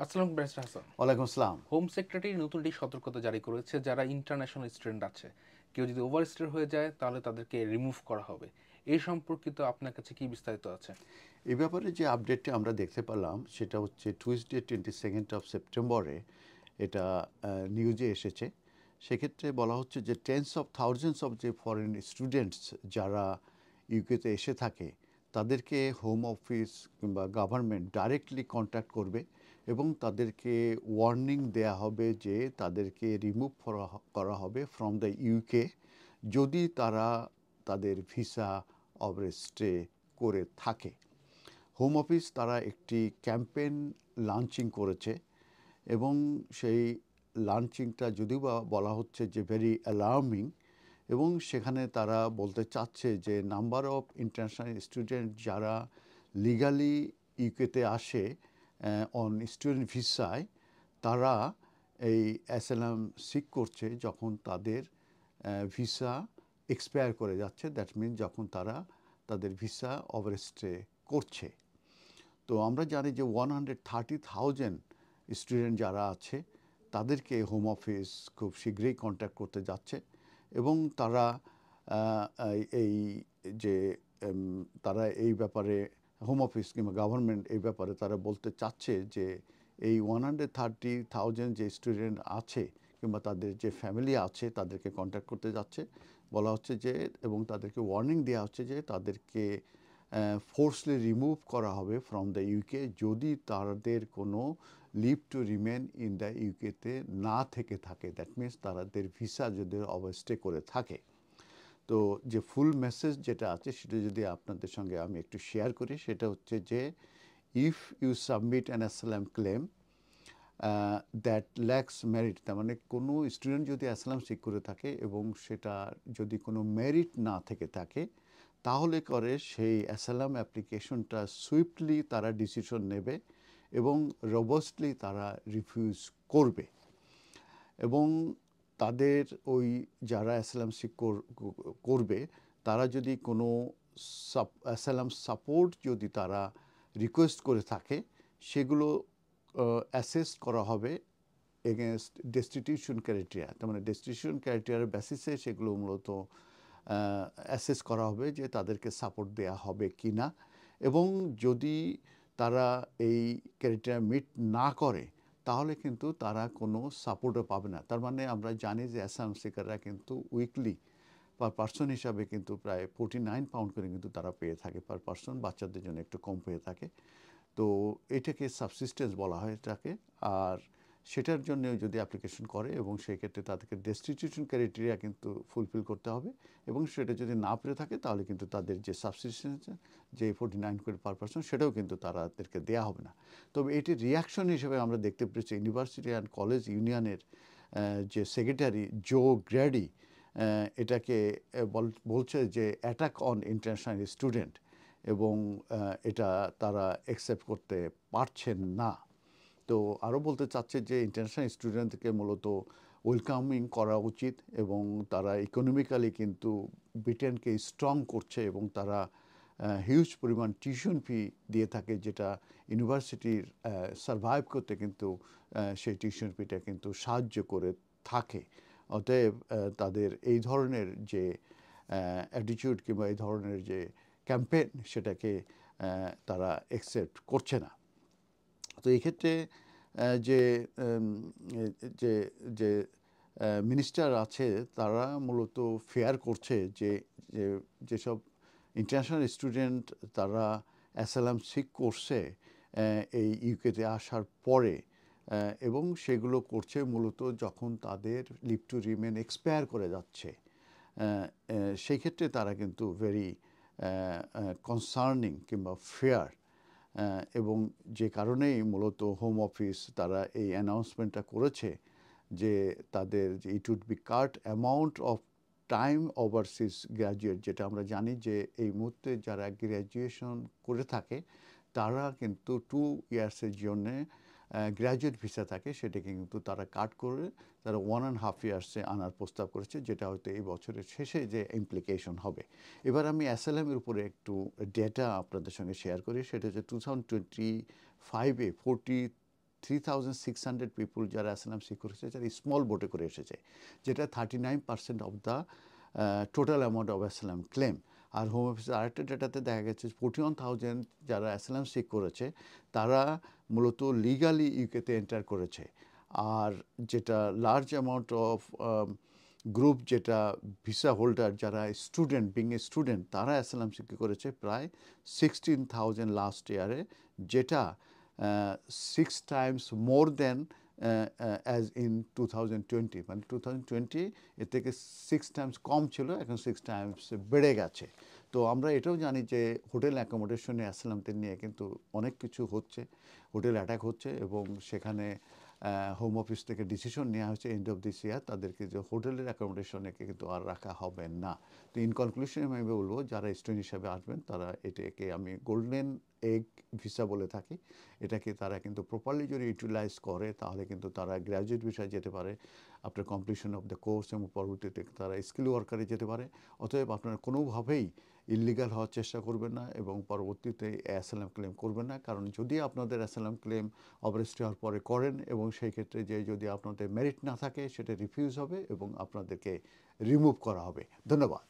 আসসালামু ব্যারিস্টার হাসান। ওয়ালাইকুম আসসালাম। হোম সেক্রেটারি নতুন একটি সতর্কতা জারি করেছে, যারা ইন্টারন্যাশনাল স্টুডেন্ট আছে কেউ যদি ওভারস্টে হয়ে যায় তাহলে তাদেরকে রিমুভ করা হবে। এই সম্পর্কিত আপনার কাছে কি বিস্তারিত আছে? এই ব্যাপারে যে আপডেটটি আমরা দেখতে পেলাম সেটা হচ্ছে টুইসডে 22 সেপ্টেম্বরে এটা নিউজে এসেছে। সেক্ষেত্রে বলা হচ্ছে যে টেন্স অফ থাউজেন্ডস অফ যে ফরেন স্টুডেন্টস যারা ইউকেতে এসে থাকে তাদেরকে হোম অফিস কিংবা গভর্নমেন্ট ডাইরেক্টলি কন্ট্যাক্ট করবে এবং তাদেরকে ওয়ার্নিং দেয়া হবে যে তাদেরকে রিমুভ করা হবে ফ্রম দ্য ইউকে যদি তারা তাদের ভিসা অবরেস্টে করে থাকে। হোম অফিস তারা একটি ক্যাম্পেইন লঞ্চিং করেছে এবং সেই লঞ্চিংটা যদিও বা বলা হচ্ছে যে ভেরি অ্যালার্মিং, এবং সেখানে তারা বলতে চাচ্ছে যে নাম্বার অফ ইন্টারন্যাশনাল স্টুডেন্ট যারা লিগালি ইউকেতে আসে অন স্টুডেন্ট ভিসায়, তারা এই অ্যাসাইলাম সিক করছে যখন তাদের ভিসা এক্সপায়ার করে যাচ্ছে। দ্যাট মিন যখন তারা তাদের ভিসা ওভারস্টে করছে। তো আমরা জানি যে 130,000 স্টুডেন্ট যারা আছে তাদেরকে হোম অফিস খুব শীঘ্রই কন্ট্যাক্ট করতে যাচ্ছে এবং তারা এই যে তারা এই ব্যাপারে হোম অফিস কিংবা গভর্নমেন্ট এই ব্যাপারে তারা বলতে চাচ্ছে যে এই 130,000 যে স্টুডেন্ট আছে কিংবা তাদের যে ফ্যামিলি আছে তাদেরকে কন্ট্যাক্ট করতে যাচ্ছে। বলা হচ্ছে যে এবং তাদেরকে ওয়ার্নিং দেওয়া হচ্ছে যে তাদেরকে ফোর্সলি রিমুভ করা হবে ফ্রম দ্য ইউকে যদি তাদের কোনো leave to remain in the ইউকেতে না থেকে থাকে। দ্যাট মিনস তাদের ভিসা যদি ওভারস্টে করে থাকে। তো যে ফুল মেসেজ যেটা আছে সেটা যদি আপনাদের সঙ্গে আমি একটু শেয়ার করি, সেটা হচ্ছে যে if you submit an asylum claim that lacks merit, তার মানে কোনো স্টুডেন্ট যদি অ্যাসাইলাম সিক করে থাকে এবং সেটা যদি কোনো মেরিট না থেকে থাকে তাহলে করে সেই অ্যাসাইলাম অ্যাপ্লিকেশনটা সুইফটলি তারা ডিসিশন নেবে এবং রোবাস্টলি তারা রিফিউজ করবে। এবং তাদের ওই যারা অ্যাসাইলাম সিক করবে তারা যদি কোনো অ্যাসাইলাম সাপোর্ট যদি তারা রিকোয়েস্ট করে থাকে সেগুলো অ্যাসেস করা হবে এগেনস্ট ডেস্টিটিউশন ক্রাইটেরিয়া। তার মানে ডেস্টিটিউশন ক্রাইটেরিয়ার বেসিসে সেগুলো মূলত অ্যাসেস করা হবে যে তাদেরকে সাপোর্ট দেওয়া হবে কি না। এবং যদি তারা এই ক্রাইটেরিয়া মিট না করে তাহলে কিন্তু তারা কোনো সাপোর্টও পাবে না। তার মানে আমরা জানি যে অ্যাসাইলাম সিকাররা কিন্তু উইকলি পার পার্সন হিসাবে কিন্তু প্রায় 49 পাউন্ড করে কিন্তু তারা পেয়ে থাকে পার পার্সন, বাচ্চাদের জন্য একটু কম পেয়ে থাকে। তো এটাকে সাবসিস্টেন্স বলা হয় এটাকে। আর সেটার জন্য যদি অ্যাপ্লিকেশন করে এবং সেই ক্ষেত্রে তাদেরকে ডেস্টিটিউশন ক্রাইটেরিয়া কিন্তু ফুলফিল করতে হবে এবং সেটা যদি না পেরে থাকে তাহলে কিন্তু তাদের যে সাবসিস্টেন্স যে 49 করে পার পার্সন সেটাও কিন্তু তাদেরকে দেওয়া হবে না। তবে এটির রিয়াকশন হিসেবে আমরা দেখতে পেরেছি ইউনিভার্সিটি অ্যান্ড কলেজ ইউনিয়নের যে সেক্রেটারি জো গ্র্যাডি এটাকে বলছে যে অ্যাটাক অন ইন্টারন্যাশনাল স্টুডেন্ট, এবং এটা তারা অ্যাকসেপ্ট করতে পারছেন না। তো আরও বলতে চাচ্ছে যে ইন্টারন্যাশনাল স্টুডেন্টকে মূলত ওয়েলকামিং করা উচিত এবং তারা ইকোনমিক্যালি কিন্তু ব্রিটেনকে স্ট্রং করছে এবং তারা হিউজ পরিমাণ টিউশন ফি দিয়ে থাকে যেটা ইউনিভার্সিটির সারভাইভ করতে কিন্তু সেই টিউশন ফিটা কিন্তু সাহায্য করে থাকে। অতএব তাদের এই ধরনের যে অ্যাটিটিউড কিংবা এই ধরনের যে ক্যাম্পেইন সেটাকে তারা অ্যাকসেপ্ট করছে না। তো এই ক্ষেত্রে যে যে যে মিনিস্টার আছে তারা মূলত ফেয়ার করছে যে যেসব ইন্টারন্যাশনাল স্টুডেন্ট তারা অ্যাসাইলাম সিক করছে এই ইউকেতে আসার পরে এবং সেগুলো করছে মূলত যখন তাদের লিভ টু রিমেন এক্সপায়ার করে যাচ্ছে, সেই ক্ষেত্রে তারা কিন্তু ভেরি কনসার্নিং কিংবা ফেয়ার। এবং যে কারণেই মূলত হোম অফিস তারা এই অ্যানাউন্সমেন্টটা করেছে যে তাদের যে it would be cut amount of time overseas graduate, যেটা আমরা জানি যে এই মুহূর্তে যারা গ্র্যাজুয়েশন করে থাকে তারা কিন্তু 2 ইয়ার্সের জন্যে গ্র্যাজুয়েট ভিসা থাকে সেটাকে কিন্তু তারা কাট করে তারা 1.5 ইয়ার্সে আনার প্রস্তাব করেছে, যেটা হয়তো এই বছরের শেষে যে ইমপ্লিকেশন হবে। এবার আমি অ্যাসাইলামের উপরে একটু ডেটা আপনাদের সঙ্গে শেয়ার করি। সেটা হচ্ছে 2025-এ 3600 পিপুল যারা অ্যাসাইলাম সিক করেছে যারা স্মল বোটে করে এসেছে, যেটা 39% of the total amount of asylum claim. আর হোম অফিসের আরেকটা ডেটাতে দেখা গেছে 41,000 যারা অ্যাসাইলাম সিক করেছে তারা মূলত লিগালি ইউকেতে এন্টার করেছে। আর যেটা লার্জ অ্যামাউন্ট অফ গ্রুপ যেটা ভিসা হোল্ডার যারা স্টুডেন্ট বিং এ স্টুডেন্ট তারা অ্যাসাইলাম সিক করেছে প্রায় 16,000 লাস্ট ইয়ারে, যেটা 6 times more than as in 2020। মানে 2020 এর থেকে 6 টাইমস কম ছিল, এখন 6 টাইমস বেড়ে গেছে। তো আমরা এটাও জানি যে হোটেল অ্যাকোমোডেশনে অ্যাসাইলামদের নিয়ে কিন্তু অনেক কিছু হচ্ছে, হোটেল অ্যাটাক হচ্ছে, এবং সেখানে হোম অফিস থেকে ডিসিশন নেওয়া হয়েছে এন্ড অফ দিস ইয়ার তাদেরকে যে হোটেলের অ্যাকোমোডেশনে কিন্তু আর রাখা হবে না। তো ইন কনক্লুশন আমি বলবো যারা স্টুডেন্ট হিসাবে আসবেন তারা এটাকে আমি গোল্ডেন এগ ভিসা বলে থাকি। এটাকে তারা কিন্তু প্রপারলি যদি ইউটিলাইজ করে তাহলে কিন্তু তারা গ্র্যাজুয়েট ভিসায় যেতে পারে after completion of the course, এবং পরবর্তীতে তারা স্কিল ওয়ার্কারে যেতে পারে। অতএব আপনারা কোনোভাবেই ইললিগাল হওয়ার চেষ্টা করবেন না এবং পরবর্তীতে অ্যাসাইলাম ক্লেম করবেন না। কারণ যদি আপনাদের অ্যাসাইলাম ক্লেম অবরেস্ট হওয়ার পরে করেন এবং সেই ক্ষেত্রে যে যদি আপনাদের মেরিট না থাকে সেটা রিফিউজ হবে এবং আপনাদেরকে রিমুভ করা হবে। ধন্যবাদ।